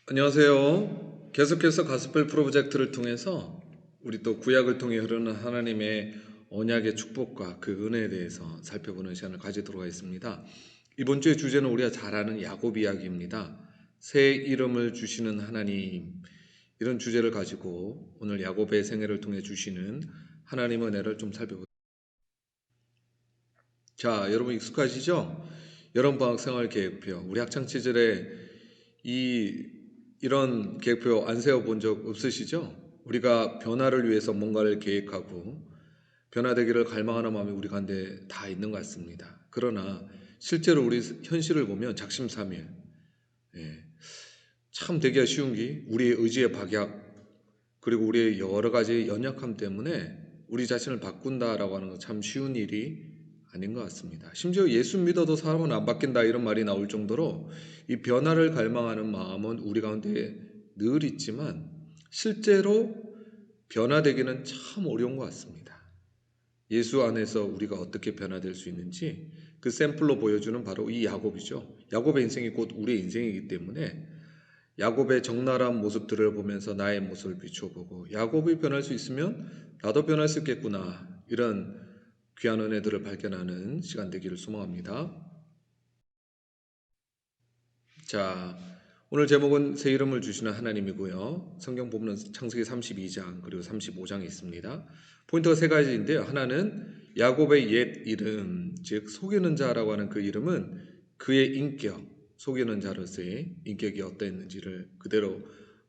안녕하세요. 계속해서 가스펠 프로젝트를 통해서 우리 또 구약을 통해 흐르는 하나님의 언약의 축복과 그 은혜에 대해서 살펴보는 시간을 가지도록 하겠습니다. 이번 주의 주제는 우리가 잘 아는 야곱 이야기입니다. 새 이름을 주시는 하나님, 이런 주제를 가지고 오늘 야곱의 생애를 통해 주시는 하나님의 은혜를 좀 살펴보겠습니다. 자, 여러분 익숙하시죠? 여름방학 생활계획표. 우리 학창시절에 이런 계획표 안 세워본 적 없으시죠? 우리가 변화를 위해서 뭔가를 계획하고 변화되기를 갈망하는 마음이 우리 가운데 다 있는 것 같습니다. 그러나 실제로 우리 현실을 보면 작심삼일, 예, 참 되기가 쉬운 게 우리의 의지의 박약, 그리고 우리의 여러 가지 연약함 때문에 우리 자신을 바꾼다라고 하는 건 참 쉬운 일이 아닌 것 같습니다. 심지어 예수 믿어도 사람은 안 바뀐다 이런 말이 나올 정도로 이 변화를 갈망하는 마음은 우리 가운데 늘 있지만 실제로 변화되기는 참 어려운 것 같습니다. 예수 안에서 우리가 어떻게 변화될 수 있는지 그 샘플로 보여주는 바로 이 야곱이죠. 야곱의 인생이 곧 우리의 인생이기 때문에 야곱의 적나라한 모습들을 보면서 나의 모습을 비춰보고 야곱이 변할 수 있으면 나도 변할 수 있겠구나, 이런 귀한 은혜들을 발견하는 시간 되기를 소망합니다. 자, 오늘 제목은 새 이름을 주시는 하나님이고요. 성경 보면 창세기 32장 그리고 35장이 있습니다. 포인트가 세 가지인데요. 하나는 야곱의 옛 이름, 즉 속이는 자라고 하는 그 이름은 그의 인격, 속이는 자로서의 인격이 어떠했는지를 그대로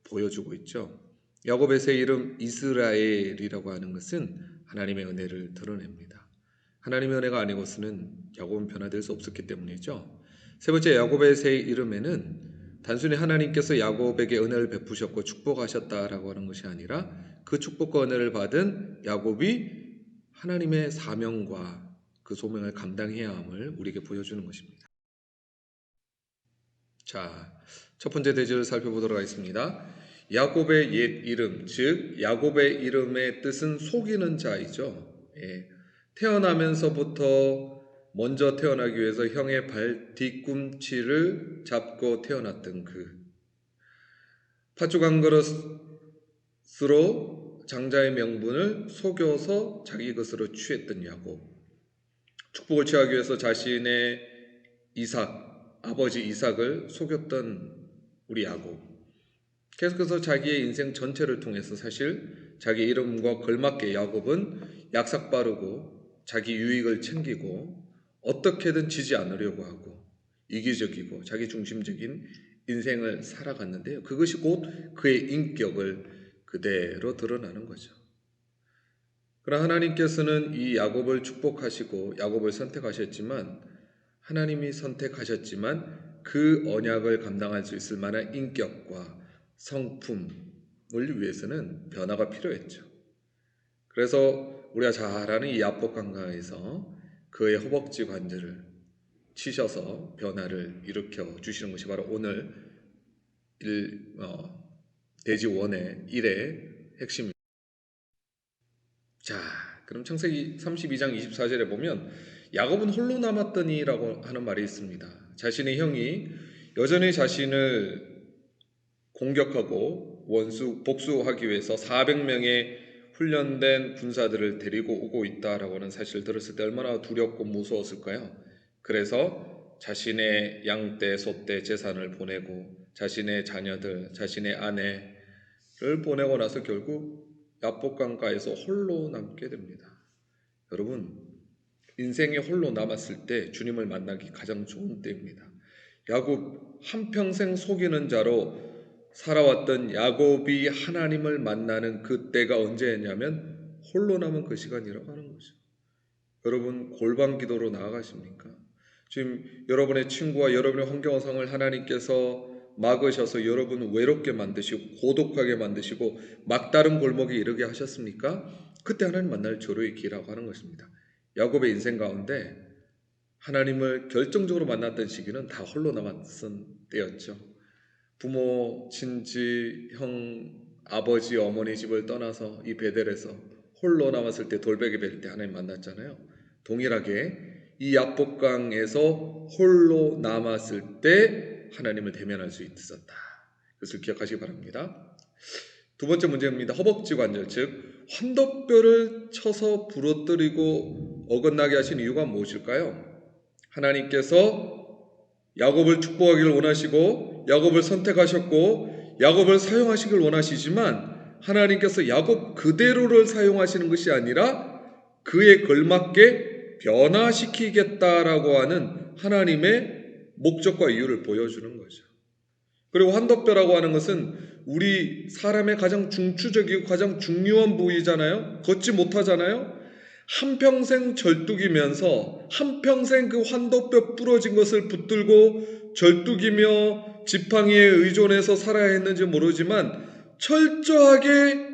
보여주고 있죠. 야곱의 새 이름 이스라엘이라고 하는 것은 하나님의 은혜를 드러냅니다. 하나님의 은혜가 아니고서는 야곱은 변화될 수 없었기 때문이죠. 세 번째, 야곱의 새 이름에는 단순히 하나님께서 야곱에게 은혜를 베푸셨고 축복하셨다라고 하는 것이 아니라 그 축복과 은혜를 받은 야곱이 하나님의 사명과 그 소명을 감당해야 함을 우리에게 보여주는 것입니다. 자, 첫 번째 대지를 살펴보도록 하겠습니다. 야곱의 옛 이름, 즉 야곱의 이름의 뜻은 속이는 자이죠. 예, 태어나면서부터 먼저 태어나기 위해서 형의 발 뒤꿈치를 잡고 태어났던 그 팥죽 한 그릇으로 장자의 명분을 속여서 자기 것으로 취했던 야곱, 축복을 취하기 위해서 자신의 아버지 이삭을 속였던 우리 야곱, 계속해서 자기의 인생 전체를 통해서 사실 자기 이름과 걸맞게 야곱은 약삭 빠르고 자기 유익을 챙기고 어떻게든 지지 않으려고 하고 이기적이고 자기 중심적인 인생을 살아갔는데요. 그것이 곧 그의 인격을 그대로 드러나는 거죠. 그러나 하나님께서는 이 야곱을 축복하시고 야곱을 선택하셨지만, 하나님이 선택하셨지만 그 언약을 감당할 수 있을 만한 인격과 성품을 위해서는 변화가 필요했죠. 그래서 우리가 잘 아는 이 야복 강가에서 그의 허벅지 관절을 치셔서 변화를 일으켜 주시는 것이 바로 오늘 대지 원의 일의 핵심입니다. 자, 그럼 창세기 32장 24절에 보면 야곱은 홀로 남았더니라고 하는 말이 있습니다. 자신의 형이 여전히 자신을 공격하고 복수하기 위해서 400명의 훈련된 군사들을 데리고 오고 있다라고 하는 사실을 들었을 때 얼마나 두렵고 무서웠을까요? 그래서 자신의 양떼, 소떼, 재산을 보내고 자신의 자녀들, 자신의 아내를 보내고 나서 결국 야복강가에서 홀로 남게 됩니다. 여러분, 인생에 홀로 남았을 때 주님을 만나기 가장 좋은 때입니다. 야곱, 한평생 속이는 자로 살아왔던 야곱이 하나님을 만나는 그 때가 언제였냐면 홀로 남은 그 시간이라고 하는 거죠. 여러분, 골방 기도로 나아가십니까? 지금 여러분의 친구와 여러분의 환경상을 하나님께서 막으셔서 여러분을 외롭게 만드시고 고독하게 만드시고 막다른 골목에 이르게 하셨습니까? 그때 하나님 만날 조로의 기라고 하는 것입니다. 야곱의 인생 가운데 하나님을 결정적으로 만났던 시기는 다 홀로 남았던 때였죠. 부모, 친지, 형, 아버지, 어머니 집을 떠나서 이 베델에서 홀로 남았을 때, 돌베개 벨 때 하나님 만났잖아요. 동일하게 이 야복강에서 홀로 남았을 때 하나님을 대면할 수 있었다. 그것을 기억하시기 바랍니다. 두 번째 문제입니다. 허벅지 관절, 즉 환도뼈를 쳐서 부러뜨리고 어긋나게 하신 이유가 무엇일까요? 하나님께서 야곱을 축복하기를 원하시고 야곱을 선택하셨고 야곱을 사용하시길 원하시지만 하나님께서 야곱 그대로를 사용하시는 것이 아니라 그에 걸맞게 변화시키겠다라고 하는 하나님의 목적과 이유를 보여주는 거죠. 그리고 환도뼈라고 하는 것은 우리 사람의 가장 중추적이고 가장 중요한 부위잖아요. 걷지 못하잖아요. 한평생 절뚝이면서 한평생 그 환도뼈 부러진 것을 붙들고 절뚝이며 지팡이에 의존해서 살아야 했는지 모르지만 철저하게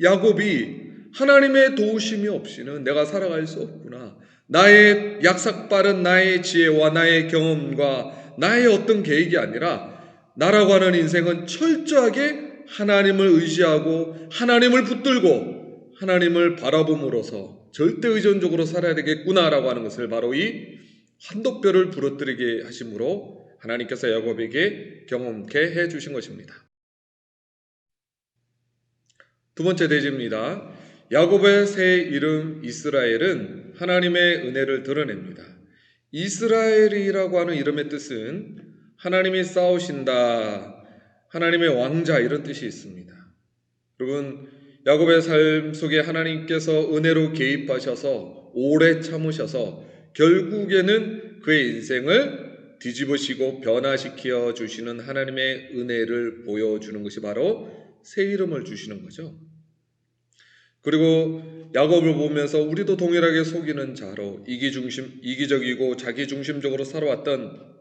야곱이 하나님의 도우심이 없이는 내가 살아갈 수 없구나. 나의 약삭빠른 나의 지혜와 나의 경험과 나의 어떤 계획이 아니라 나라고 하는 인생은 철저하게 하나님을 의지하고 하나님을 붙들고 하나님을 바라봄으로써 절대 의존적으로 살아야 되겠구나라고 하는 것을 바로 이 환도뼈를 부러뜨리게 하심으로 하나님께서 야곱에게 경험케 해주신 것입니다. 두 번째 대지입니다. 야곱의 새 이름 이스라엘은 하나님의 은혜를 드러냅니다. 이스라엘이라고 하는 이름의 뜻은 하나님이 싸우신다, 하나님의 왕자 이런 뜻이 있습니다. 여러분, 야곱의 삶 속에 하나님께서 은혜로 개입하셔서 오래 참으셔서 결국에는 그의 인생을 뒤집으시고 변화시켜 주시는 하나님의 은혜를 보여주는 것이 바로 새 이름을 주시는 거죠. 그리고 야곱을 보면서 우리도 동일하게 속이는 자로 이기적이고 자기중심적으로 살아왔던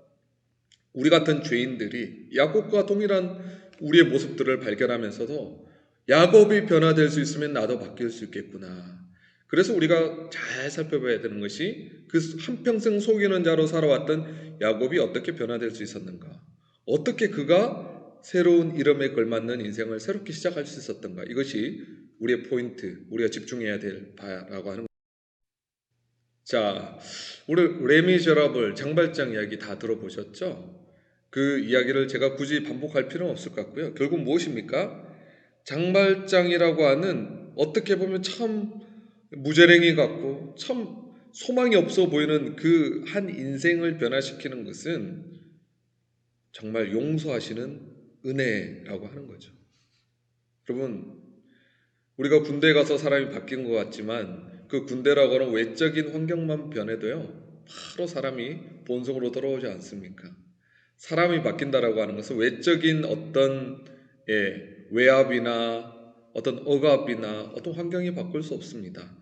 우리 같은 죄인들이 야곱과 동일한 우리의 모습들을 발견하면서도 야곱이 변화될 수 있으면 나도 바뀔 수 있겠구나. 그래서 우리가 잘 살펴봐야 되는 것이 그 한평생 속이는 자로 살아왔던 야곱이 어떻게 변화될 수 있었는가. 어떻게 그가 새로운 이름에 걸맞는 인생을 새롭게 시작할 수 있었던가. 이것이 우리의 포인트, 우리가 집중해야 될 바라고 하는 겁니다. 자, 우리 레미제라블 장발장 이야기 다 들어보셨죠? 그 이야기를 제가 굳이 반복할 필요는 없을 것 같고요. 결국 무엇입니까? 장발장이라고 하는 어떻게 보면 참 무재랭이 같고 참 소망이 없어 보이는 그 한 인생을 변화시키는 것은 정말 용서하시는 은혜라고 하는 거죠. 여러분, 우리가 군대에 가서 사람이 바뀐 것 같지만 그 군대라고 하는 외적인 환경만 변해도요, 바로 사람이 본성으로 돌아오지 않습니까? 사람이 바뀐다라고 하는 것은 외적인 어떤 외압이나 어떤 억압이나 어떤 환경이 바꿀 수 없습니다.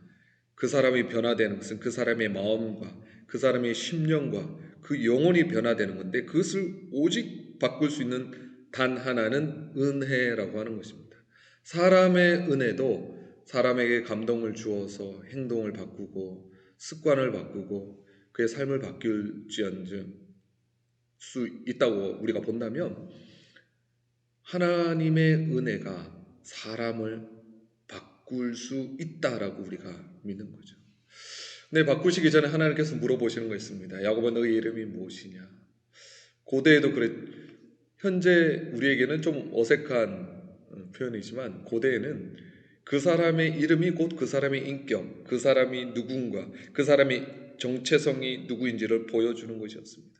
그 사람이 변화되는 것은 그 사람의 마음과 그 사람의 심령과 그 영혼이 변화되는 건데 그것을 오직 바꿀 수 있는 단 하나는 은혜라고 하는 것입니다. 사람의 은혜도 사람에게 감동을 주어서 행동을 바꾸고 습관을 바꾸고 그의 삶을 바꿀지언정 수 있다고 우리가 본다면 하나님의 은혜가 사람을 바꿀 수 있다라고 우리가 믿는 거죠. 근데 바꾸시기 전에 하나님께서 물어보시는 거 있습니다. 야곱아, 너의 이름이 무엇이냐? 고대에도 그래. 현재 우리에게는 좀 어색한 표현이지만 고대에는 그 사람의 이름이 곧 그 사람의 인격, 그 사람이 누군가, 그 사람의 정체성이 누구인지를 보여주는 것이었습니다.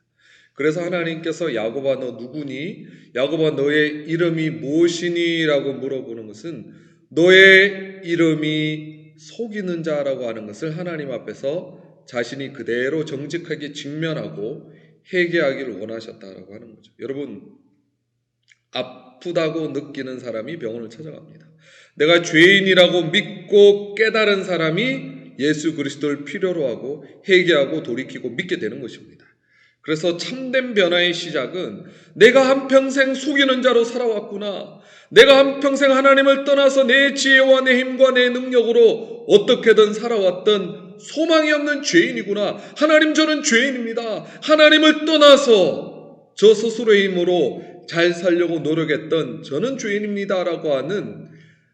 그래서 하나님께서 야곱아 너 누구니? 야곱아 너의 이름이 무엇이니? 라고 물어보는 것은 너의 이름이 속이는 자라고 하는 것을 하나님 앞에서 자신이 그대로 정직하게 직면하고 회개하기를 원하셨다라고 하는 거죠. 여러분, 아프다고 느끼는 사람이 병원을 찾아갑니다. 내가 죄인이라고 믿고 깨달은 사람이 예수 그리스도를 필요로 하고 회개하고 돌이키고 믿게 되는 것입니다. 그래서 참된 변화의 시작은 내가 한평생 속이는 자로 살아왔구나. 내가 한평생 하나님을 떠나서 내 지혜와 내 힘과 내 능력으로 어떻게든 살아왔던 소망이 없는 죄인이구나. 하나님, 저는 죄인입니다. 하나님을 떠나서 저 스스로의 힘으로 잘 살려고 노력했던 저는 죄인입니다라고 하는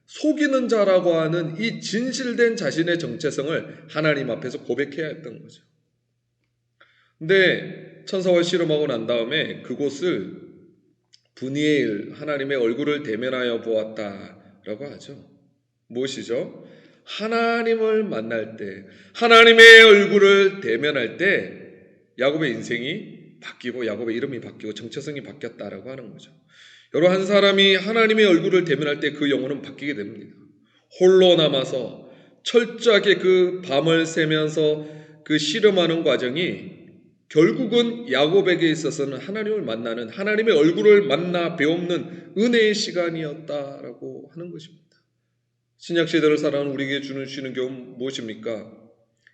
속이는 자라고 하는 이 진실된 자신의 정체성을 하나님 앞에서 고백해야 했던 거죠. 근데 천사와 씨름하고 난 다음에 그곳을 분이의 일, 하나님의 얼굴을 대면하여 보았다라고 하죠. 무엇이죠? 하나님을 만날 때, 하나님의 얼굴을 대면할 때 야곱의 인생이 바뀌고 야곱의 이름이 바뀌고 정체성이 바뀌었다라고 하는 거죠. 여러분, 한 사람이 하나님의 얼굴을 대면할 때 그 영혼은 바뀌게 됩니다. 홀로 남아서 철저하게 그 밤을 새면서 그 씨름하는 과정이 결국은 야곱에게 있어서는 하나님을 만나는, 하나님의 얼굴을 만나 배우는 은혜의 시간이었다라고 하는 것입니다. 신약 시대를 살아가는 우리에게 주시는 교훈 무엇입니까?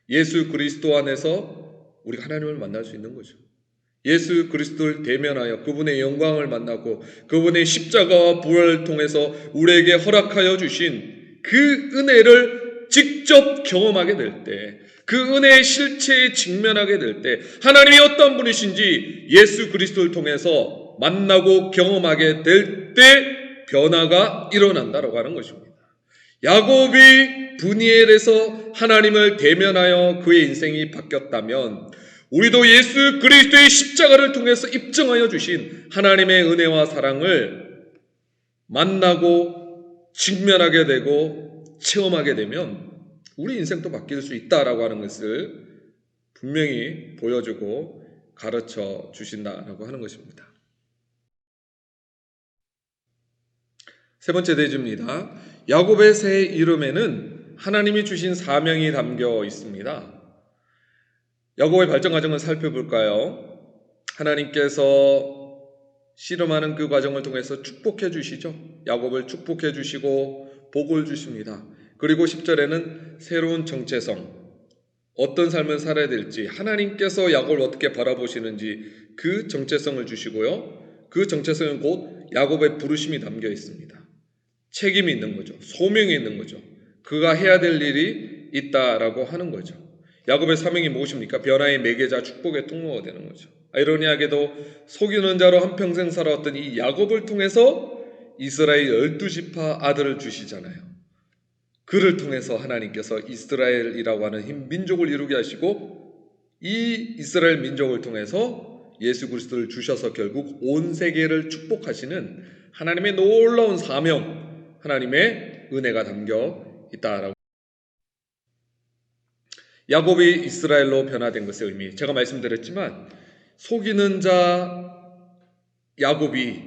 예수 그리스도 안에서 우리가 하나님을 만날 수 있는 거죠. 예수 그리스도를 대면하여 그분의 영광을 만나고 그분의 십자가와 부활을 통해서 우리에게 허락하여 주신 그 은혜를 직접 경험하게 될 때, 그 은혜의 실체에 직면하게 될 때, 하나님이 어떤 분이신지 예수 그리스도를 통해서 만나고 경험하게 될 때 변화가 일어난다라고 하는 것입니다. 야곱이 브니엘에서 하나님을 대면하여 그의 인생이 바뀌었다면 우리도 예수 그리스도의 십자가를 통해서 입증하여 주신 하나님의 은혜와 사랑을 만나고 직면하게 되고 체험하게 되면 우리 인생도 바뀔 수 있다라고 하는 것을 분명히 보여주고 가르쳐 주신다라고 하는 것입니다. 세 번째 대지입니다. 야곱의 새 이름에는 하나님이 주신 사명이 담겨 있습니다. 야곱의 발전 과정을 살펴볼까요? 하나님께서 씨름하는 그 과정을 통해서 축복해 주시죠. 야곱을 축복해 주시고 복을 주십니다. 그리고 10절에는 새로운 정체성, 어떤 삶을 살아야 될지, 하나님께서 야곱을 어떻게 바라보시는지 그 정체성을 주시고요. 그 정체성은 곧 야곱의 부르심이 담겨 있습니다. 책임이 있는 거죠. 소명이 있는 거죠. 그가 해야 될 일이 있다라고 하는 거죠. 야곱의 사명이 무엇입니까? 변화의 매개자, 축복의 통로가 되는 거죠. 아이러니하게도 속이는 자로 한평생 살아왔던 이 야곱을 통해서 이스라엘 12지파 아들을 주시잖아요. 그를 통해서 하나님께서 이스라엘이라고 하는 흰 민족을 이루게 하시고 이 이스라엘 민족을 통해서 예수 그리스도를 주셔서 결국 온 세계를 축복하시는 하나님의 놀라운 사명, 하나님의 은혜가 담겨 있다라고. 야곱이 이스라엘로 변화된 것의 의미, 제가 말씀드렸지만 속이는 자 야곱이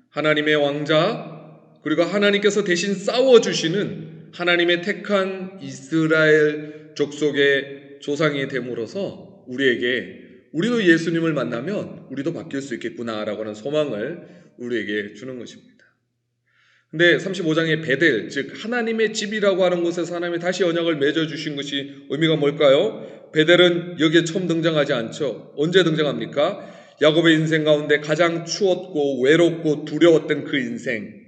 하나님의 왕자, 그리고 하나님께서 대신 싸워주시는 하나님의 택한 이스라엘 족속의 조상이 됨으로써 우리도 예수님을 만나면 우리도 바뀔 수 있겠구나라고 하는 소망을 우리에게 주는 것입니다. 근데 35장의 베델, 즉 하나님의 집이라고 하는 곳에서 하나님이 다시 언약을 맺어주신 것이 의미가 뭘까요? 베델은 여기에 처음 등장하지 않죠. 언제 등장합니까? 야곱의 인생 가운데 가장 추웠고 외롭고 두려웠던 그 인생.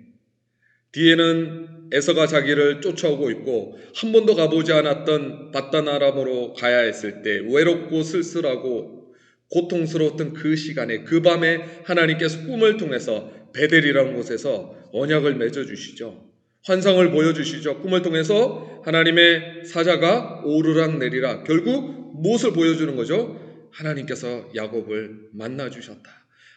뒤에는 에서가 자기를 쫓아오고 있고 한 번도 가보지 않았던 바다나람으로 가야 했을 때 외롭고 쓸쓸하고 고통스러웠던 그 시간에, 그 밤에 하나님께서 꿈을 통해서 베델이라는 곳에서 언약을 맺어주시죠. 환상을 보여주시죠. 꿈을 통해서 하나님의 사자가 오르락 내리락, 결국 무엇을 보여주는 거죠? 하나님께서 야곱을 만나주셨다.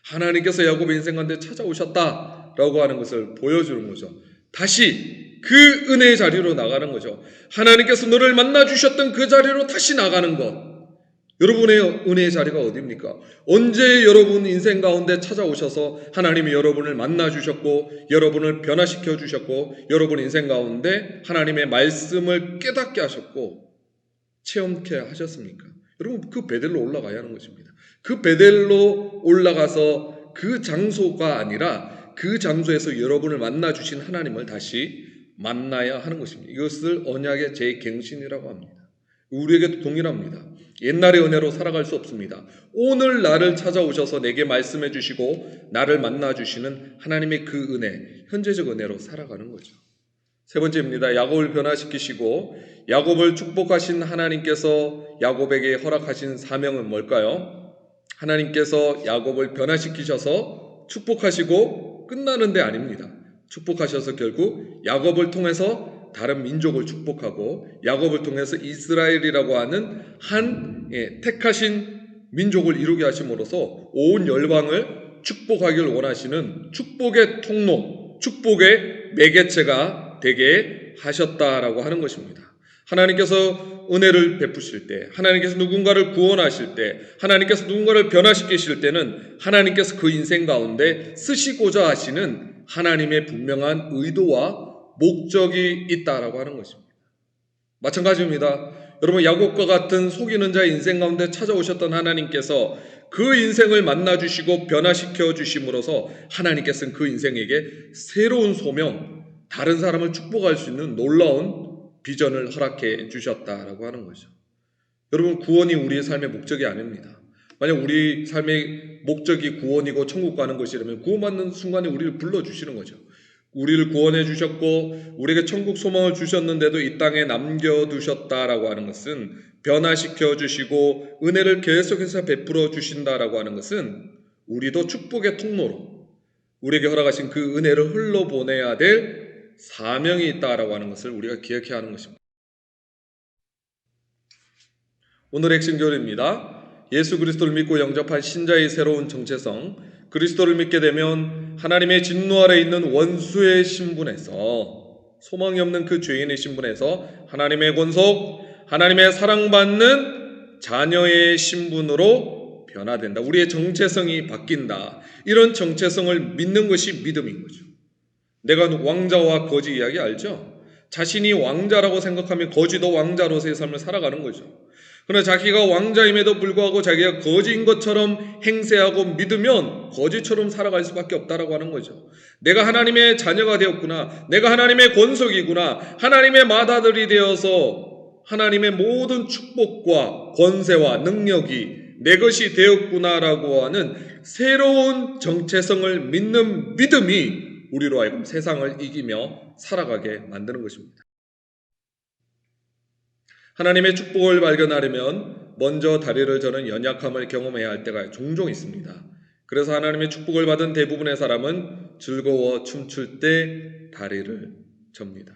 하나님께서 야곱의 인생 가운데 찾아오셨다라고 하는 것을 보여주는 거죠. 다시 그 은혜의 자리로 나가는 거죠. 하나님께서 너를 만나주셨던 그 자리로 다시 나가는 것. 여러분의 은혜의 자리가 어디입니까? 언제 여러분 인생 가운데 찾아오셔서 하나님이 여러분을 만나주셨고 여러분을 변화시켜 주셨고 여러분 인생 가운데 하나님의 말씀을 깨닫게 하셨고 체험케 하셨습니까? 여러분 그 베델로 올라가야 하는 것입니다. 그 베델로 올라가서 그 장소가 아니라 그 장소에서 여러분을 만나주신 하나님을 다시 만나야 하는 것입니다. 이것을 언약의 재갱신이라고 합니다. 우리에게도 동일합니다. 옛날의 은혜로 살아갈 수 없습니다. 오늘 나를 찾아오셔서 내게 말씀해 주시고 나를 만나 주시는 하나님의 그 은혜, 현재적 은혜로 살아가는 거죠. 세 번째입니다. 야곱을 변화시키시고 야곱을 축복하신 하나님께서 야곱에게 허락하신 사명은 뭘까요? 하나님께서 야곱을 변화시키셔서 축복하시고 끝나는 데 아닙니다. 축복하셔서 결국 야곱을 통해서 다른 민족을 축복하고 야곱을 통해서 이스라엘이라고 하는 한 택하신 민족을 이루게 하심으로써 온 열방을 축복하길 원하시는 축복의 통로, 축복의 매개체가 되게 하셨다라고 하는 것입니다. 하나님께서 은혜를 베푸실 때, 하나님께서 누군가를 구원하실 때, 하나님께서 누군가를 변화시키실 때는 하나님께서 그 인생 가운데 쓰시고자 하시는 하나님의 분명한 의도와 목적이 있다라고 하는 것입니다. 마찬가지입니다. 여러분, 야곱과 같은 속이는 자의 인생 가운데 찾아오셨던 하나님께서 그 인생을 만나주시고 변화시켜 주심으로써 하나님께서는 그 인생에게 새로운 소명, 다른 사람을 축복할 수 있는 놀라운 비전을 허락해 주셨다라고 하는 거죠. 여러분, 구원이 우리의 삶의 목적이 아닙니다. 만약 우리 삶의 목적이 구원이고 천국 가는 것이라면 구원받는 순간에 우리를 불러주시는 거죠. 우리를 구원해 주셨고 우리에게 천국 소망을 주셨는데도 이 땅에 남겨두셨다라고 하는 것은, 변화시켜 주시고 은혜를 계속해서 베풀어 주신다라고 하는 것은 우리도 축복의 통로로 우리에게 허락하신 그 은혜를 흘러보내야 될 사명이 있다라고 하는 것을 우리가 기억해야 하는 것입니다. 오늘의 핵심 교리입니다. 예수 그리스도를 믿고 영접한 신자의 새로운 정체성. 그리스도를 믿게 되면 하나님의 진노 아래 있는 원수의 신분에서, 소망이 없는 그 죄인의 신분에서 하나님의 권속, 하나님의 사랑받는 자녀의 신분으로 변화된다. 우리의 정체성이 바뀐다. 이런 정체성을 믿는 것이 믿음인 거죠. 내가 왕자와 거지 이야기 알죠? 자신이 왕자라고 생각하면 거지도 왕자로서의 삶을 살아가는 거죠. 그러나 자기가 왕자임에도 불구하고 자기가 거지인 것처럼 행세하고 믿으면 거지처럼 살아갈 수밖에 없다라고 하는 거죠. 내가 하나님의 자녀가 되었구나, 내가 하나님의 권속이구나, 하나님의 맏아들이 되어서 하나님의 모든 축복과 권세와 능력이 내 것이 되었구나라고 하는 새로운 정체성을 믿는 믿음이 우리로 하여금 세상을 이기며 살아가게 만드는 것입니다. 하나님의 축복을 발견하려면 먼저 다리를 저는 연약함을 경험해야 할 때가 종종 있습니다. 그래서 하나님의 축복을 받은 대부분의 사람은 즐거워 춤출 때 다리를 접니다.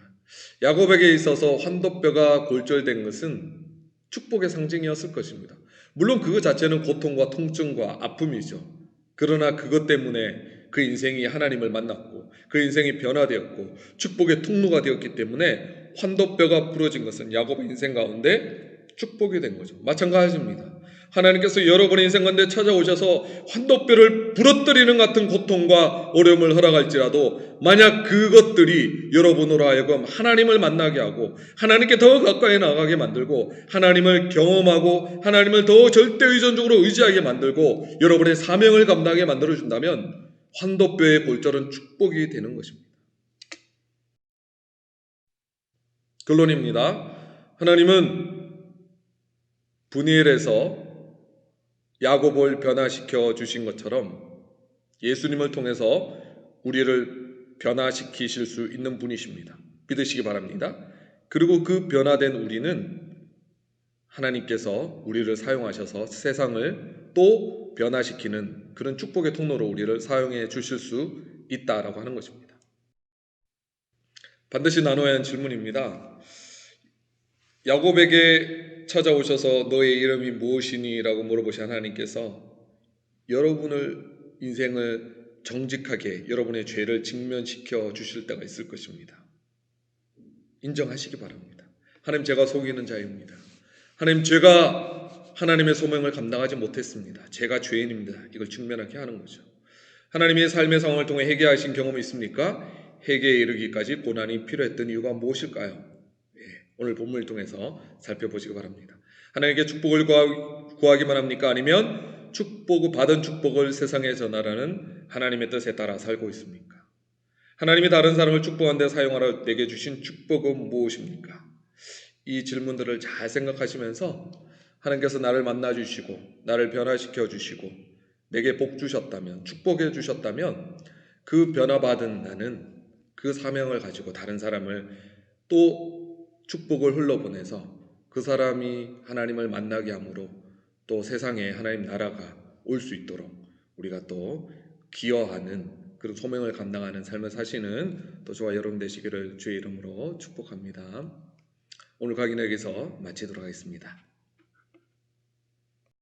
야곱에게 있어서 환도뼈가 골절된 것은 축복의 상징이었을 것입니다. 물론 그것 자체는 고통과 통증과 아픔이죠. 그러나 그것 때문에 그 인생이 하나님을 만났고 그 인생이 변화되었고 축복의 통로가 되었기 때문에 환도뼈가 부러진 것은 야곱의 인생 가운데 축복이 된 거죠. 마찬가지입니다. 하나님께서 여러분의 인생 가운데 찾아오셔서 환도뼈를 부러뜨리는 같은 고통과 어려움을 허락할지라도 만약 그것들이 여러분으로 하여금 하나님을 만나게 하고 하나님께 더 가까이 나가게 만들고 하나님을 경험하고 하나님을 더 절대의존적으로 의지하게 만들고 여러분의 사명을 감당하게 만들어준다면 환도뼈의 골절은 축복이 되는 것입니다. 결론입니다. 하나님은 분이엘에서 야곱을 변화시켜 주신 것처럼 예수님을 통해서 우리를 변화시키실 수 있는 분이십니다. 믿으시기 바랍니다. 그리고 그 변화된 우리는 하나님께서 우리를 사용하셔서 세상을 또 변화시키는 그런 축복의 통로로 우리를 사용해 주실 수 있다라고 하는 것입니다. 반드시 나눠야 하는 질문입니다. 야곱에게 찾아오셔서 너의 이름이 무엇이니? 라고 물어보신 하나님께서 여러분을 인생을 정직하게 여러분의 죄를 직면시켜 주실 때가 있을 것입니다. 인정하시기 바랍니다. 하나님, 제가 속이는 자입니다. 하나님, 제가 하나님의 소명을 감당하지 못했습니다. 제가 죄인입니다. 이걸 직면하게 하는 거죠. 하나님의 삶의 상황을 통해 회개하신 경험이 있습니까? 회개에 이르기까지 고난이 필요했던 이유가 무엇일까요? 오늘 본문을 통해서 살펴보시기 바랍니다. 하나님께 축복을 구하기만 합니까? 아니면 받은 축복을 세상에 전하라는 하나님의 뜻에 따라 살고 있습니까? 하나님이 다른 사람을 축복하는 데 사용하라 내게 주신 축복은 무엇입니까? 이 질문들을 잘 생각하시면서 하나님께서 나를 만나주시고 나를 변화시켜 주시고 내게 복 주셨다면, 축복해 주셨다면 그 변화받은 나는 그 사명을 가지고 다른 사람을 또 축복을 흘러보내서 그 사람이 하나님을 만나게 함으로 또 세상에 하나님 나라가 올 수 있도록 우리가 또 기여하는 그런 소명을 감당하는 삶을 사시는 또 저와 여러분 되시기를 주의 이름으로 축복합니다. 오늘 강의는 여기서 마치도록 하겠습니다.